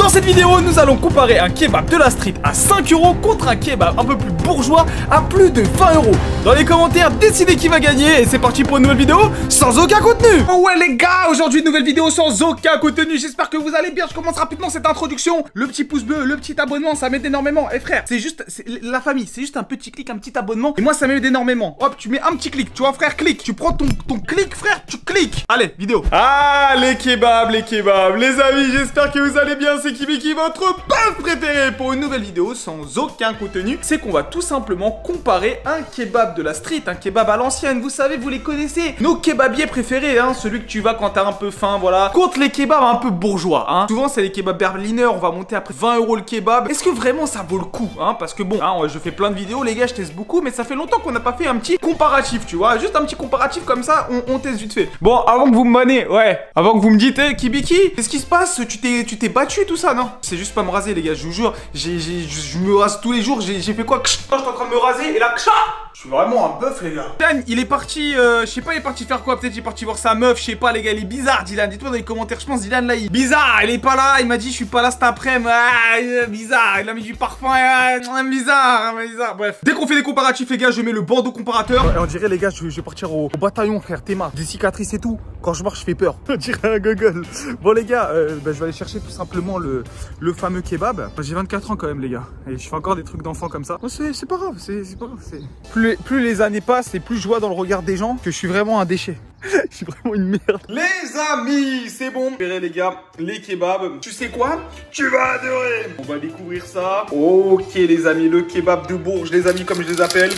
Dans cette vidéo, nous allons comparer un kebab de la street à 5 € contre un kebab un peu plus bourgeois à plus de 20 €. Dans les commentaires, décidez qui va gagner et c'est parti pour une nouvelle vidéo sans aucun contenu. Oh ouais les gars, aujourd'hui une nouvelle vidéo sans aucun contenu. J'espère que vous allez bien. Je commence rapidement cette introduction. Le petit pouce bleu, le petit abonnement, ça m'aide énormément. Et frère, c'est juste la famille, c'est juste un petit clic, un petit abonnement. Et moi ça m'aide énormément. Hop, tu mets un petit clic, tu vois frère, clique. Tu prends ton clic frère, tu cliques. Allez, vidéo. Ah les kebabs, les amis, j'espère que vous allez bien. C'est Kibiki, votre bœuf préféré pour une nouvelle vidéo sans aucun contenu. C'est qu'on va tout simplement comparer un kebab de la street, un kebab à l'ancienne. Vous savez, vous les connaissez, nos kebabiers préférés, hein, celui que tu vas quand t'as un peu faim, voilà, contre les kebabs un peu bourgeois, hein. Souvent c'est les kebabs berliner, on va monter après 20 € le kebab. Est-ce que vraiment ça vaut le coup, hein? Parce que bon, hein, je fais plein de vidéos, les gars, je teste beaucoup, mais ça fait longtemps qu'on n'a pas fait un petit comparatif, tu vois, juste un petit comparatif comme ça, on teste vite fait. Bon, avant que vous me manez, ouais, avant que vous me dites, hey, Kibiki, qu'est-ce qui se passe? Tu t'es battu tout ça, non? C'est juste pas me raser, les gars, je vous jure, je me rase tous les jours, j'ai fait quoi? Je suis en train de me raser et là, je suis vraiment un bœuf, les gars. Dylan, il est parti, je sais pas, il est parti faire quoi? Peut-être il est parti voir sa meuf, je sais pas, les gars, il est bizarre, Dylan. Dites-moi dans les commentaires, je pense, Dylan, là, il est bizarre, il est pas là, il m'a dit, je suis pas là cet après-midi, bizarre, il a mis du parfum, bizarre, bref. Dès qu'on fait des comparatifs, les gars, je mets le bandeau comparateur. Et on dirait, les gars, je vais partir au bataillon, frère, Théma, des cicatrices et tout. Quand je marche, je fais peur. On dirait un gogol. Bon, les gars, je vais aller chercher tout simplement le fameux kebab. J'ai 24 ans quand même, les gars, et je fais encore des trucs d'enfant comme ça. C'est pas grave, c'est pas grave. Plus les années passent et plus je vois dans le regard des gens que je suis vraiment un déchet. Je suis vraiment une merde. Les amis, c'est bon. Vous verrez les gars, les kebabs. Tu sais quoi? Tu vas adorer. On va découvrir ça. Ok les amis, le kebab de Bourges, les amis comme je les appelle.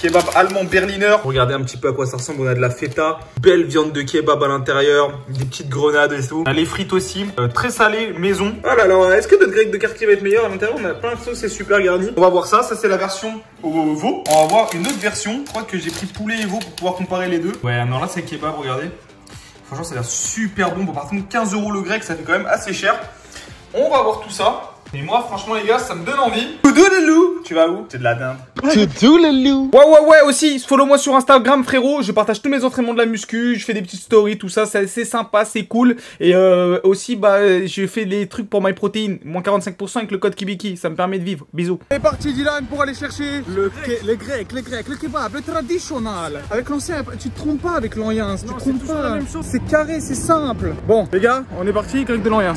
Kebab allemand berliner. Regardez un petit peu à quoi ça ressemble. On a de la feta, belle viande de kebab à l'intérieur, des petites grenades et tout. On a les frites aussi, très salées, maison. Ah là là, est-ce que notre grec de quartier va être meilleur? À l'intérieur, on a plein de sauces, c'est super garni. On va voir ça, c'est la version au veau. On va voir une autre version. Je crois que j'ai pris poulet et veau pour pouvoir comparer les deux. Ouais, alors là c'est kebab, regardez. Franchement, ça a l'air super bon. Bon, par contre, 15 € le grec, ça fait quand même assez cher. On va voir tout ça. Et moi, franchement, les gars, ça me donne envie. Toudoulelou. Tu vas où? C'est de la dinde. Toudoulelou. Ouais, aussi, follow-moi sur Instagram, frérot. Je partage tous mes entraînements de la muscu. Je fais des petites stories, tout ça. C'est sympa, c'est cool. Et aussi, bah, je fais des trucs pour MyProtein. Moins 45% avec le code Kibiki. Ça me permet de vivre. Bisous. C'est parti, Dylan, pour aller chercher le grec, le kebab, le traditionnel. Avec l'ancien, tu te trompes pas avec l'Oyens. Tu te trompes pas. C'est carré, c'est simple. Bon, les gars, on est parti, grec de l'Oyens.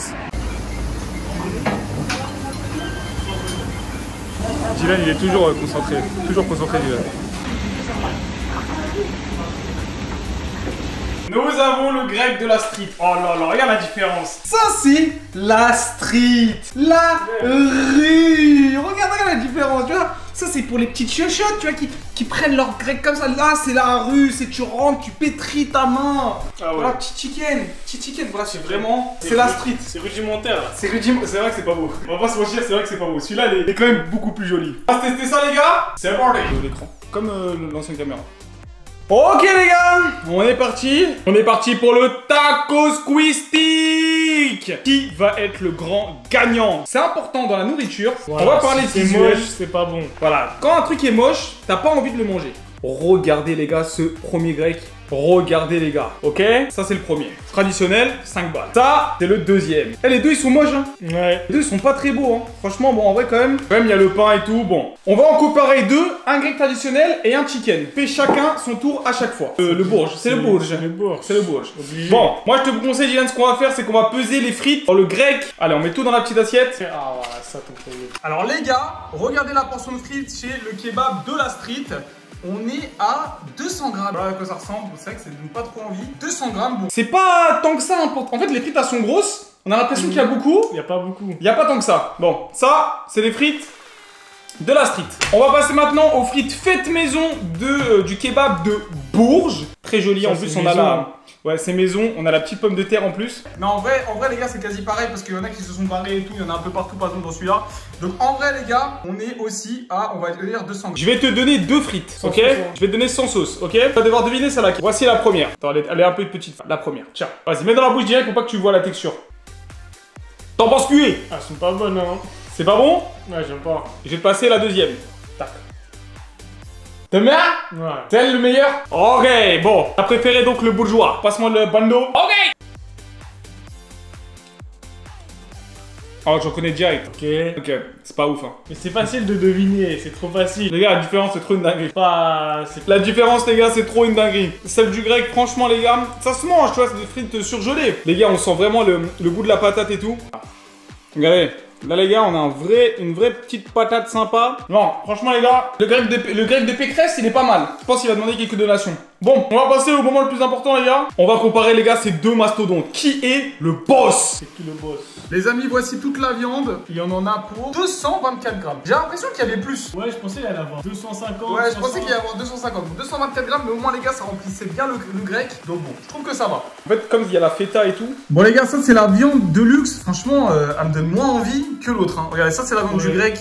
Dylan, il est toujours concentré. Toujours concentré, Dylan. Nous avons le grec de la street. Oh là là, regarde la différence. Ça, c'est la street. La rue. Regarde la différence, tu vois. Ça, c'est pour les petites chiochottes, tu vois, qui prennent leur grec comme ça. Là, c'est la rue. C'est tu rentres, tu pétris ta main. Ah ouais. Voilà, petit chicken. Voilà, c'est vraiment. C'est la street. C'est rudimentaire, là. C'est rudimentaire. C'est vrai que c'est pas beau. On va pas se mentir, c'est vrai que c'est pas beau. Celui-là, il est quand même beaucoup plus joli. On va tester ça, les gars. C'est parti. L'écran. Comme l'ancienne caméra. Ok les gars, on est parti. On est parti pour le taco squeeze stick. Qui va être le grand gagnant? C'est important dans la nourriture. Voilà, on va parler si de c'est moche, c'est pas bon. Voilà, quand un truc est moche, t'as pas envie de le manger. Regardez les gars ce premier grec. Regardez les gars, ok? Ça c'est le premier. Traditionnel, 5 balles. Ça, c'est le deuxième. Eh, les deux ils sont moches, hein? Ouais. Les deux ils sont pas très beaux, hein? Franchement, bon, en vrai, quand même, il y a le pain et tout. Bon, on va en comparer deux, un grec traditionnel et un chicken. Fait chacun son tour à chaque fois. Le Bourges, c'est le Bourges. C'est le Bourges. Bon, moi je te conseille, Dylan, ce qu'on va faire, c'est qu'on va peser les frites dans le grec. Allez, on met tout dans la petite assiette. Ah, voilà, ça ton problème. Alors, les gars, regardez la portion de frites chez le kebab de la street. On est à 200 grammes. Voilà à quoi ça ressemble. C'est vrai que ça donne pas trop envie. 200 grammes, bon. C'est pas tant que ça important. En fait, les frites, elles sont grosses. On a l'impression qu'il y a beaucoup. Il y a pas beaucoup. Il y a pas tant que ça. Bon, ça, c'est les frites de la street. On va passer maintenant aux frites faites maison du kebab de Bourges. Très joli. En plus, on a la... Ouais, c'est maison, on a la petite pomme de terre en plus. Mais en vrai les gars, c'est quasi pareil parce qu'il y en a qui se sont barrés et tout. Il y en a un peu partout, par exemple, dans celui-là. Donc en vrai, les gars, on est aussi à, on va dire 200 grammes. Je vais te donner deux frites, ok? Je vais te donner sans sauce, ok? Tu vas devoir deviner ça là. Voici la première. Attends, elle est un peu petite. La première, tiens. Vas-y, mets dans la bouche direct pour pas que tu vois la texture. T'en penses quoi? Ah, elles sont pas bonnes, hein. C'est pas bon? Ouais, j'aime pas. Je vais te passer la deuxième. Tac. T'aimes bien? Ouais. C'est le meilleur? Ok, bon. T'as préféré donc le bourgeois. Passe-moi le bando. Ok. Oh, j'en connais direct. Ok. Ok, c'est pas ouf, hein. Mais c'est facile de deviner, c'est trop facile. Les gars, la différence, c'est trop une dinguerie. Pas... c'est La différence, les gars, c'est trop une dinguerie. Celle du grec, franchement, les gars, ça se mange, tu vois, c'est des frites surgelées. Les gars, on sent vraiment le goût de la patate et tout. Regardez. Là les gars, on a une vraie petite patate sympa. Non, franchement les gars, le grec de Pécresse, il est pas mal. Je pense qu'il va demander quelques donations. Bon, on va passer au moment le plus important les gars. On va comparer les gars ces deux mastodontes. Qui est le boss? C'est qui le boss? Les amis, voici toute la viande. Il y en a pour 224 grammes. J'ai l'impression qu'il y avait plus. Ouais, je pensais qu'il y en avait 250. Ouais, je pensais qu'il y avait 250. Donc 224 grammes, mais au moins les gars, ça remplissait bien le grec. Donc bon, je trouve que ça va. En fait, comme il y a la feta et tout. Bon les gars, ça c'est la viande de luxe. Franchement, elle me donne moins envie que l'autre. Hein. Regardez, ça c'est la viande du grec.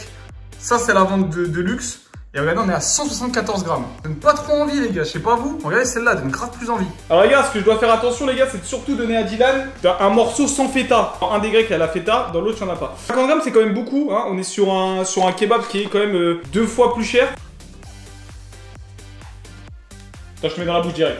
Ça c'est la viande de luxe. Et regardez, on est à 174 grammes. Ça donne pas trop envie, les gars. Je sais pas vous. Regardez, celle-là, elle donne grave plus envie. Alors, les gars, ce que je dois faire attention, les gars, c'est de surtout donner à Dylan un morceau sans feta. Dans un des grecs, il y a la feta. Dans l'autre, il n'y en a pas. 50 grammes, c'est quand même beaucoup. Hein. On est sur un kebab qui est quand même 2 fois plus cher. Toi, je te mets dans la bouche direct.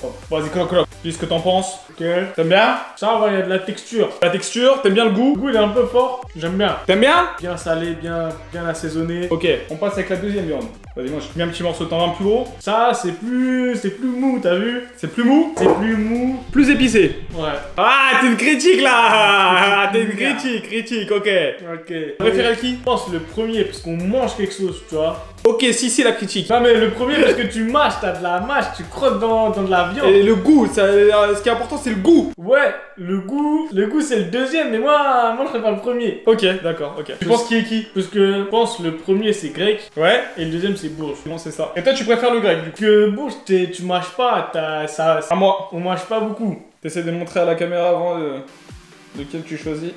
Oh, vas-y, coloc. Dis ce que t'en penses. Ok. T'aimes bien? Ça va, il y a de la texture. La texture, t'aimes bien le goût? Le goût, il est un peu fort. J'aime bien. T'aimes bien? Bien salé, bien assaisonné. Ok, on passe avec la deuxième viande. Vas-y, moi, je mets un petit morceau, t'en veux un plus gros? Ça, c'est plus mou, t'as vu? C'est plus mou? C'est plus mou. Plus épicé. Ouais. Ah, t'es une critique là. T'es une critique, ok. Ok. Tu préfères qui? Je pense le premier, parce qu'on mange quelque chose, tu vois. Ok, si, c'est la critique. Non mais le premier, parce que tu mâches, t'as de la mâche, tu croques dans de la viande. Et le goût, ce qui est important, c'est le goût. Ouais, le goût c'est le deuxième, mais moi je préfère le premier. Ok, d'accord, ok. Tu penses qui est qui? Parce que je pense le premier c'est grec. Ouais. Et le deuxième c'est bourge. Non, c'est ça. Et toi, tu préfères le grec, du coup? Que bourge, tu mâches pas, À moi. on mâche pas beaucoup. T'essaies de montrer à la caméra avant lequel tu choisis.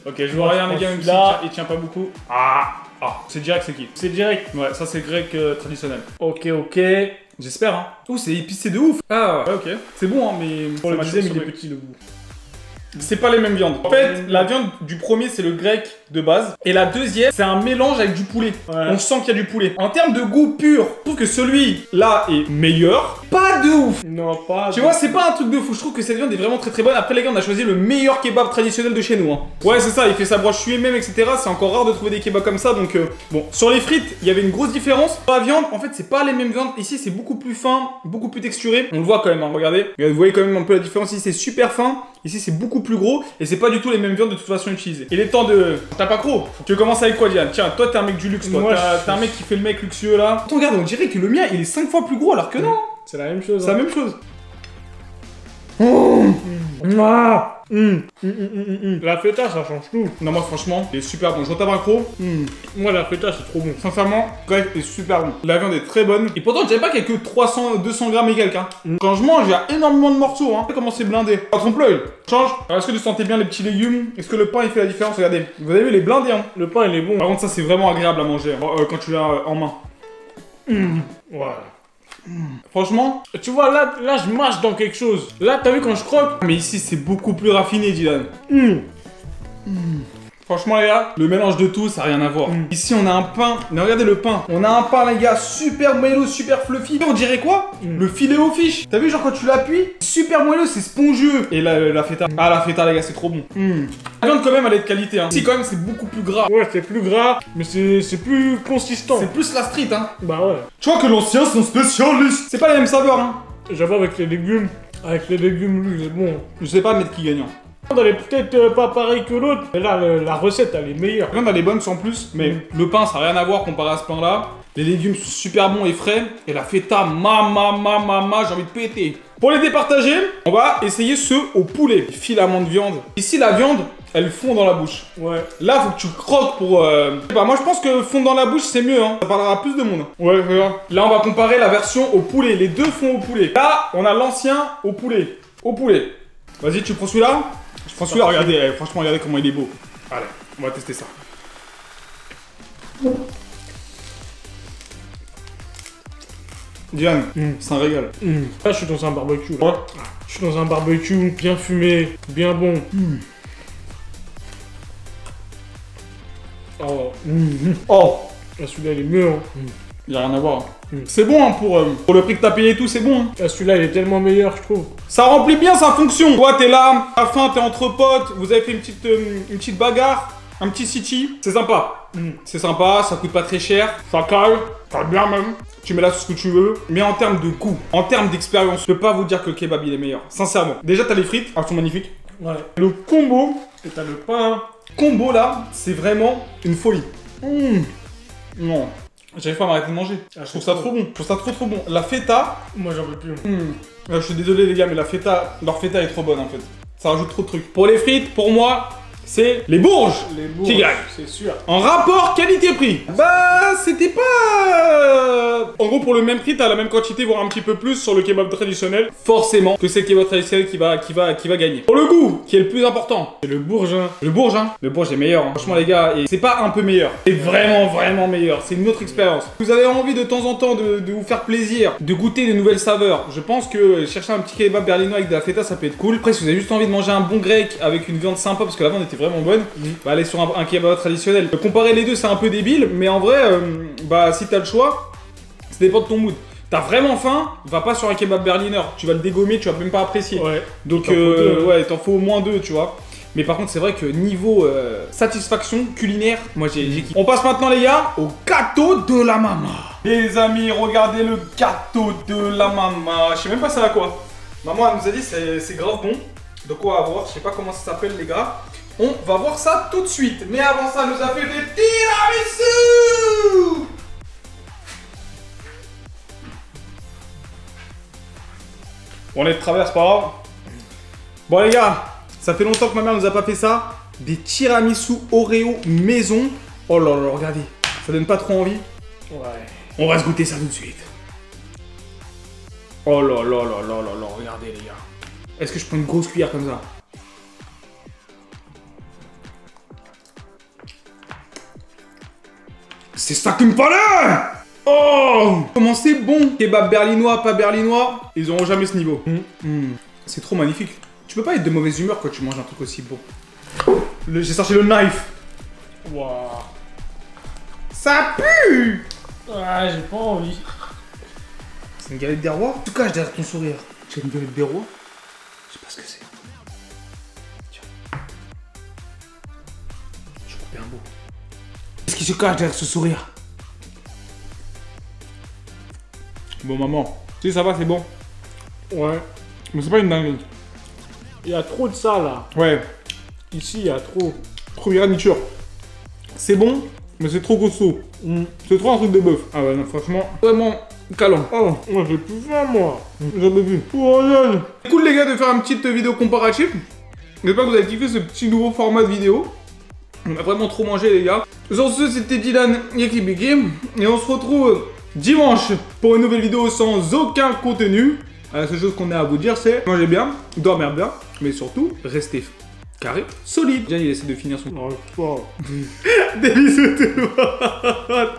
Ok, je vois rien, les gars, même si là. il tient pas beaucoup. C'est direct, c'est qui? C'est direct. Ouais, ça c'est grec traditionnel. Ok. J'espère, hein. Oh, c'est épicé de ouf. Ah, ouais, ok. C'est bon, hein, mais... Pour le ça deuxième, m'a il est choqué. petit le goût. C'est pas les mêmes viandes. En fait, la viande du premier, c'est le grec de base. Et la deuxième, c'est un mélange avec du poulet. Ouais. On sent qu'il y a du poulet. En termes de goût pur, je trouve que celui-là est meilleur. Pas de ouf. Non, pas. Tu vois, c'est pas un truc de fou. Je trouve que cette viande est vraiment très très bonne. Après, les gars, on a choisi le meilleur kebab traditionnel de chez nous. Hein. Ouais, c'est ça. Il fait sa broche lui-même, etc. C'est encore rare de trouver des kebabs comme ça. Donc, bon. Sur les frites, il y avait une grosse différence. Sur la viande, en fait, c'est pas les mêmes viandes. Ici, c'est beaucoup plus fin, beaucoup plus texturé. On le voit quand même, hein, regardez. Vous voyez quand même un peu la différence. Ici, c'est super fin. Ici, c'est beaucoup plus gros. Et c'est pas du tout les mêmes viandes de toute façon utilisées. Il est temps de... T'as pas gros. Tu veux commencer avec quoi, Diane? Tiens, toi, t'es un mec du luxe, toi. Moi, T'es un mec qui fait le mec luxueux, là. Attends, regarde, on dirait que le mien, il est 5 fois plus gros, alors que non. C'est la même chose. C'est la même chose. La feta, ça change tout. Non, moi, franchement, il est super bon. Je retape un croc. Moi, la feta, c'est trop bon. Sincèrement, grec est super bon. La viande est très bonne. Et pourtant, je dirais pas qu'il y a que 200 grammes et quelques. Hein. Quand je mange, il y a énormément de morceaux. Hein. Comment c'est blindé. Pas trompe-l'œil. Change. Alors, est-ce que tu sentais bien les petits légumes? Est-ce que le pain, il fait la différence? Regardez. Vous avez vu, il est blindé. Hein. Le pain, il est bon. Par contre, ça, c'est vraiment agréable à manger quand tu l'as en main. Voilà. Franchement, Tu vois, là, je mâche dans quelque chose. Là, t'as vu quand je croque? mais ici, c'est beaucoup plus raffiné, Dylan. Franchement, les gars, le mélange de tout, ça n'a rien à voir. Ici, on a un pain. Mais regardez le pain. On a un pain, les gars, super moelleux, super fluffy. On dirait quoi? Le filet aux fiches. T'as vu, genre, quand tu l'appuies, super moelleux, c'est spongieux. Et la feta. Ah, la feta, les gars, c'est trop bon. La viande, quand même, elle est de qualité. Hein. Ici, quand même, c'est beaucoup plus gras. Ouais, c'est plus gras, mais c'est plus consistant. C'est plus la street, hein. Bah ouais. Tu vois que l'ancien, c'est un spécialiste. C'est pas la même saveur, hein. J'avoue, avec les légumes. Avec les légumes, lui, il est bon. Je sais pas mettre qui gagnant. Elle est peut-être pas pareille que l'autre, mais là, la recette, elle est meilleure. La viande, elle est bonne sans plus, mais le pain, ça n'a rien à voir comparé à ce pain-là. Les légumes sont super bons et frais. Et la feta, j'ai envie de péter. Pour les départager, on va essayer ceux au poulet. Filaments de viande. Ici, la viande, elle fond dans la bouche. Ouais. Là, faut que tu croques pour... Bah, moi, je pense que fondre dans la bouche, c'est mieux. Hein. Ça parlera à plus de monde. Ouais, regarde. Là, on va comparer la version au poulet. Les deux font au poulet. Là, on a l'ancien au poulet. Au poulet. Vas-y, tu prends celui-là? Je prends celui-là, regardez, franchement, regardez comment il est beau. Allez, on va tester ça. Diane, c'est un régal. Là, je suis dans un barbecue. Là. Ouais. Je suis dans un barbecue bien fumé, bien bon. Oh. Oh, Là, celui-là, il est mieux. Hein. Y a rien à voir. C'est bon, hein, pour le prix que t'as payé et tout, c'est bon. Hein. Ah, celui-là, il est tellement meilleur, je trouve. Ça remplit bien sa fonction. Toi, t'es là, à la fin, t'es entre potes, vous avez fait une petite bagarre, un petit city. C'est sympa. C'est sympa, ça coûte pas très cher. Ça cale bien même. Tu mets là tout ce que tu veux. Mais en termes de goût, en termes d'expérience, je peux pas vous dire que le kebab, il est meilleur. Sincèrement. Déjà, t'as les frites, elles sont magnifiques. Ouais. Le combo, Et t'as le pain. combo là, c'est vraiment une folie. Non. J'arrive pas à m'arrêter de manger. Je trouve ça trop bon. Je trouve ça trop bon. La feta. Moi, j'en peux plus. Je suis désolé les gars, mais leur feta est trop bonne en fait. Ça rajoute trop de trucs. Pour les frites, pour moi, c'est les Bourges qui gagnent. C'est sûr. En rapport qualité-prix. Bah, c'était pas... En gros, pour le même prix, t'as la même quantité, voire un petit peu plus sur le kebab traditionnel. Forcément que c'est le kebab traditionnel qui va gagner. Pour le goût, qui est le plus important, C'est le Bourgin. le Bourges, hein. Le Bourges est meilleur, hein. Franchement les gars, et c'est pas un peu meilleur. C'est vraiment meilleur. C'est une autre expérience. Vous avez envie de temps en temps de vous faire plaisir, de goûter de nouvelles saveurs. Je pense que chercher un petit kebab berlinois avec de la feta, ça peut être cool. Après, si vous avez juste envie de manger un bon grec avec une viande sympa, parce que la viande était vraiment bonne, bah allez sur un kebab traditionnel. Comparer les deux, c'est un peu débile, mais en vrai, bah si t'as le choix, ça dépend de ton mood. T'as vraiment faim, va pas sur un kebab berliner. Tu vas le dégommer, tu vas même pas apprécier. Ouais. Donc, ouais, t'en faut au moins deux, tu vois. Mais par contre, c'est vrai que niveau satisfaction culinaire, moi j'ai kiffé. On passe maintenant, les gars, au gâteau de la maman. Les amis, regardez le gâteau de la maman. Je sais même pas ça à quoi. Maman, elle nous a dit c'est grave bon. Donc, on va voir. Je sais pas comment ça s'appelle, les gars. On va voir ça tout de suite. Mais avant ça, elle nous a fait des tiramisu. On est de travers, c'est pas grave. Bon, les gars. Ça fait longtemps que ma mère nous a pas fait ça. Des tiramisu Oreo maison. Oh là là, regardez. Ça donne pas trop envie. Ouais. On va se goûter ça tout de suite. Oh là là là là là là, regardez les gars. Est-ce que je prends une grosse cuillère comme ça? C'est ça qu'il me fallait! Oh! Comment c'est bon! Kebab berlinois, pas berlinois, ils auront jamais ce niveau. C'est trop magnifique. Tu peux pas être de mauvaise humeur quand tu manges un truc aussi bon. J'ai sorti le knife. Waouh. Ça pue! Ah, j'ai pas envie. C'est une galette des rois? Tu caches derrière ton sourire. J'ai une galette des rois? Je sais pas ce que c'est. Tiens. Je coupe un bout. Qu'est-ce qui se cache derrière ce sourire? Bon, maman. Si, ça va, c'est bon. Ouais. Mais c'est pas une dinguerie. Il y a trop de ça, là. Ouais. Ici, il y a trop. Trop garniture. C'est bon, mais c'est trop costaud. C'est trop un truc de bœuf. Ah ouais, non, franchement, vraiment calant. Oh, moi, j'ai plus faim, moi. J'avais vu. Oh, regarde. C'est cool, les gars, de faire une petite vidéo comparative. J'espère que vous avez kiffé ce petit nouveau format de vidéo. On a vraiment trop mangé, les gars. Sur ce, c'était Dylan Yakibiki. Et on se retrouve dimanche pour une nouvelle vidéo sans aucun contenu. La seule chose qu'on a à vous dire, c'est mangez bien, dormez bien, mais surtout, restez carré, solide. Bien, il essaie de finir son... Non, pas. Des bisous tout le monde.